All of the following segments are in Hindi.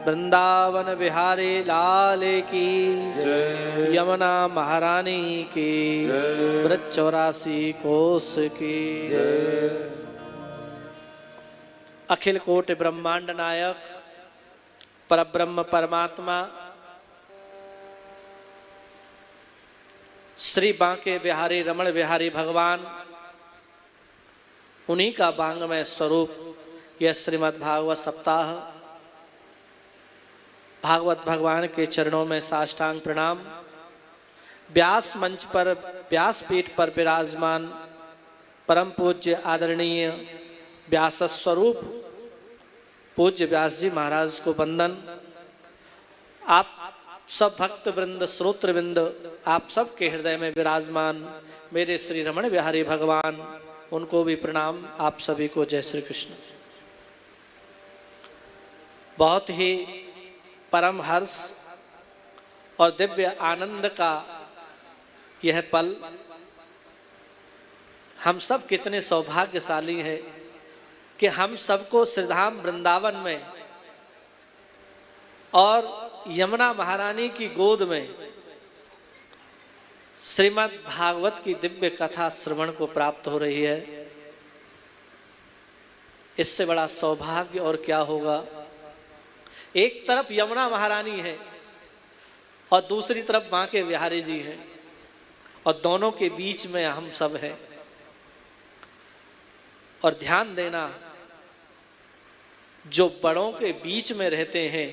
वृंदावन बिहारी लाल की जय। यमुना महारानी की जय। ब्रज 84 कोस की जय। अखिल कोटि ब्रह्मांड नायक परब्रह्म परमात्मा श्री बांके बिहारी रमण बिहारी भगवान, उन्हीं का बांगमय स्वरूप यह श्रीमद् भागवत सप्ताह। भागवत भगवान के चरणों में साष्टांग प्रणाम। व्यास मंच पर, व्यास पीठ पर विराजमान परम पूज्य आदरणीय व्यास स्वरूप पूज्य व्यास जी महाराज को वंदन। आप सब भक्त वृंद, श्रोत्र वृंद, आप सब के हृदय में विराजमान मेरे श्री रमण बिहारी भगवान, उनको भी प्रणाम। आप सभी को जय श्री कृष्ण। बहुत ही परम हर्ष और दिव्य आनंद का यह पल। हम सब कितने सौभाग्यशाली हैं कि हम सबको श्रीधाम वृंदावन में और यमुना महारानी की गोद में श्रीमद् भागवत की दिव्य कथा श्रवण को प्राप्त हो रही है। इससे बड़ा सौभाग्य और क्या होगा। एक तरफ यमुना महारानी है और दूसरी तरफ बांके बिहारी जी हैं, और दोनों के बीच में हम सब हैं। और ध्यान देना, जो बड़ों के बीच में रहते हैं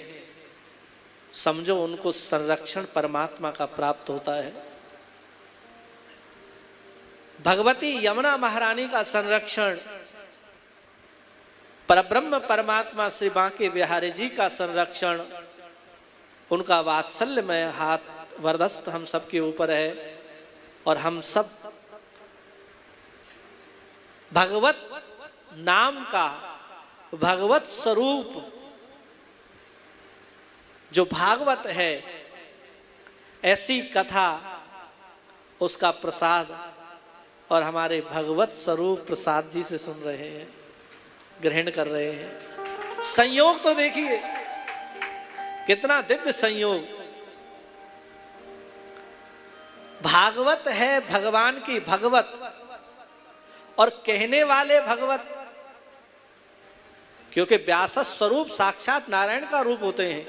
समझो उनको संरक्षण परमात्मा का प्राप्त होता है। भगवती यमुना महारानी का संरक्षण, परब्रह्म परमात्मा श्री बांके बिहारी जी का संरक्षण, उनका वात्सल्यमय हाथ वरदस्त हम सब के ऊपर है। और हम सब भगवत नाम का, भगवत स्वरूप जो भागवत है, ऐसी कथा, उसका प्रसाद और हमारे भगवत स्वरूप प्रसाद जी से सुन रहे हैं, ग्रहण कर रहे हैं। संयोग तो देखिए कितना दिव्य संयोग। भागवत है भगवान की भगवत, और कहने वाले भगवत, क्योंकि व्यास स्वरूप साक्षात नारायण का रूप होते हैं।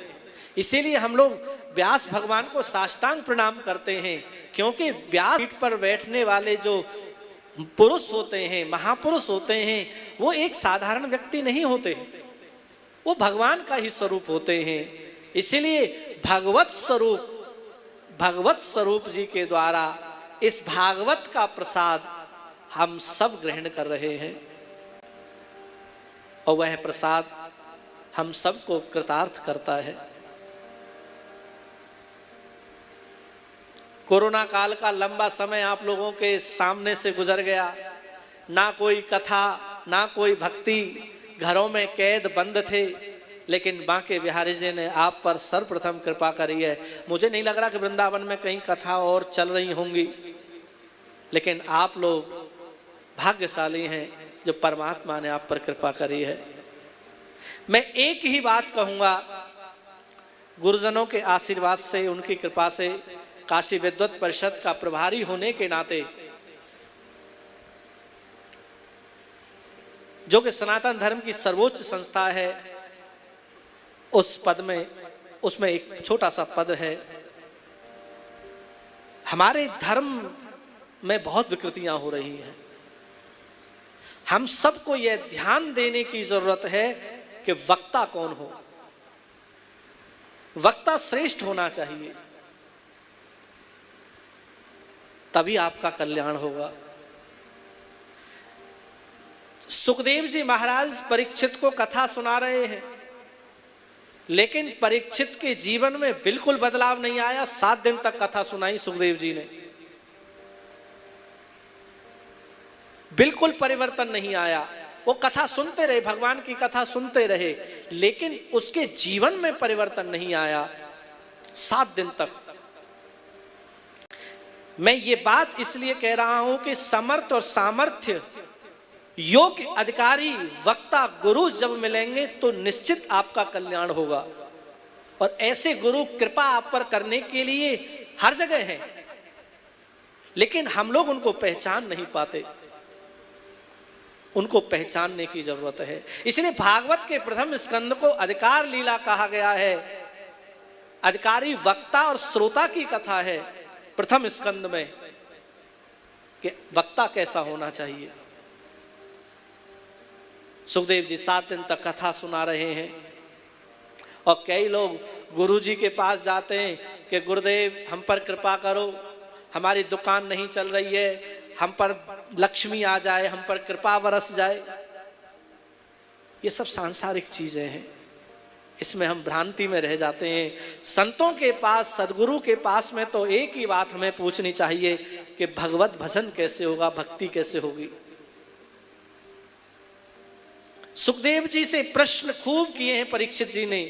इसीलिए हम लोग व्यास भगवान को साष्टांग प्रणाम करते हैं, क्योंकि व्यास पीठ पर बैठने वाले जो पुरुष होते हैं, महापुरुष होते हैं, वो एक साधारण व्यक्ति नहीं होते, वो भगवान का ही स्वरूप होते हैं। इसीलिए भगवत स्वरूप जी के द्वारा इस भागवत का प्रसाद हम सब ग्रहण कर रहे हैं, और वह प्रसाद हम सबको कृतार्थ करता है। कोरोना काल का लंबा समय आप लोगों के सामने से गुजर गया। ना कोई कथा, ना कोई भक्ति, घरों में कैद बंद थे, लेकिन बांके बिहारी जी ने आप पर सर्वप्रथम कृपा करी है। मुझे नहीं लग रहा कि वृंदावन में कहीं कथा और चल रही होंगी, लेकिन आप लोग भाग्यशाली हैं जो परमात्मा ने आप पर कृपा करी है। मैं एक ही बात कहूंगा, गुरुजनों के आशीर्वाद से, उनकी कृपा से, काशी विद्वत परिषद का प्रभारी होने के नाते, जो कि सनातन धर्म की सर्वोच्च संस्था है, उस पद में, उसमें एक छोटा सा पद है। हमारे धर्म में बहुत विकृतियां हो रही हैं। हम सबको यह ध्यान देने की जरूरत है कि वक्ता कौन हो। वक्ता श्रेष्ठ होना चाहिए, तभी आपका कल्याण होगा। सुखदेव जी महाराज परीक्षित को कथा सुना रहे हैं, लेकिन परीक्षित के जीवन में बिल्कुल बदलाव नहीं आया। 7 दिन तक कथा सुनाई सुखदेव जी ने, बिल्कुल परिवर्तन नहीं आया। वो कथा सुनते रहे, भगवान की कथा सुनते रहे, लेकिन उसके जीवन में परिवर्तन नहीं आया 7 दिन तक। मैं ये बात इसलिए कह रहा हूं कि समर्थ और सामर्थ्य, योग्य अधिकारी, वक्ता, गुरु जब मिलेंगे तो निश्चित आपका कल्याण होगा। और ऐसे गुरु कृपा आप पर करने के लिए हर जगह हैं, लेकिन हम लोग उनको पहचान नहीं पाते। उनको पहचानने की जरूरत है। इसलिए भागवत के प्रथम स्कंद को अधिकार लीला कहा गया है। अधिकारी वक्ता और श्रोता की कथा है प्रथम स्कंद में, कि वक्ता कैसा होना चाहिए। सुखदेव जी 7 दिन तक कथा सुना रहे हैं और कई लोग गुरु जी के पास जाते हैं कि गुरुदेव हम पर कृपा करो, हमारी दुकान नहीं चल रही है, हम पर लक्ष्मी आ जाए, हम पर कृपा बरस जाए। ये सब सांसारिक चीजें हैं, इसमें हम भ्रांति में रह जाते हैं। संतों के पास, सदगुरु के पास में तो एक ही बात हमें पूछनी चाहिए कि भगवत भजन कैसे होगा, भक्ति कैसे होगी। सुखदेव जी से प्रश्न खूब किए हैं परीक्षित जी ने।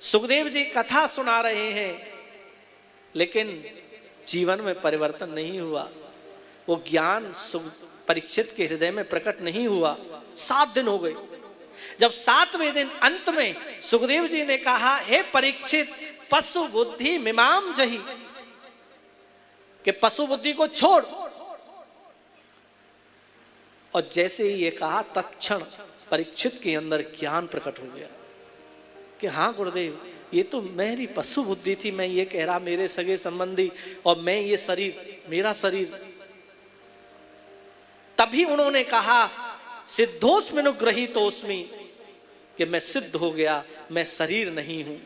सुखदेव जी कथा सुना रहे हैं, लेकिन जीवन में परिवर्तन नहीं हुआ। वो ज्ञान परीक्षित के हृदय में प्रकट नहीं हुआ। 7 दिन हो गए। जब 7वें दिन अंत में सुखदेव जी ने कहा, हे परीक्षित, पशु बुद्धि मिमाम जही, कि पशु बुद्धि को छोड़। और जैसे ही ये कहा, तत्क्षण परीक्षित के अंदर ज्ञान प्रकट हो गया कि हाँ गुरुदेव, ये तो मेरी पशु बुद्धि थी, मैं ये कह रहा मेरे सगे संबंधी, और मैं ये शरीर, मेरा शरीर। तभी उन्होंने कहा, सिद्धोस्मिनुग्रहीतोस्मि, कि मैं सिद्ध हो गया, मैं शरीर नहीं हूं।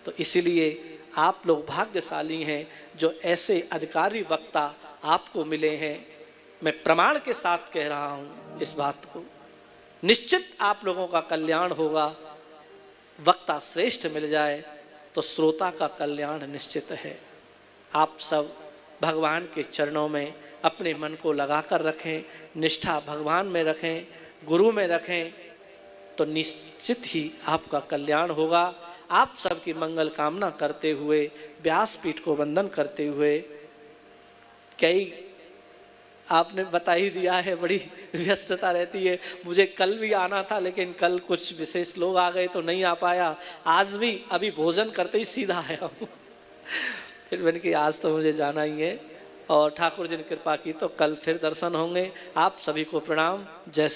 तो इसीलिए आप लोग भाग्यशाली हैं जो ऐसे अधिकारी वक्ता आपको मिले हैं। मैं प्रमाण के साथ कह रहा हूं इस बात को। निश्चित आप लोगों का कल्याण होगा। वक्ता श्रेष्ठ मिल जाए तो श्रोता का कल्याण निश्चित है। आप सब भगवान के चरणों में अपने मन को लगाकर रखें, निष्ठा भगवान में रखें, गुरु में रखें, तो निश्चित ही आपका कल्याण होगा। आप सबकी मंगल कामना करते हुए, व्यासपीठ को वंदन करते हुए, कई आपने बता ही दिया है, बड़ी व्यस्तता रहती है। मुझे कल भी आना था, लेकिन कल कुछ विशेष लोग आ गए तो नहीं आ पाया। आज भी अभी भोजन करते ही सीधा आया हूँ। फिर मैंने कि आज तो मुझे जाना ही है, और ठाकुर जी ने कृपा की तो कल फिर दर्शन होंगे। आप सभी को प्रणाम। जय श्री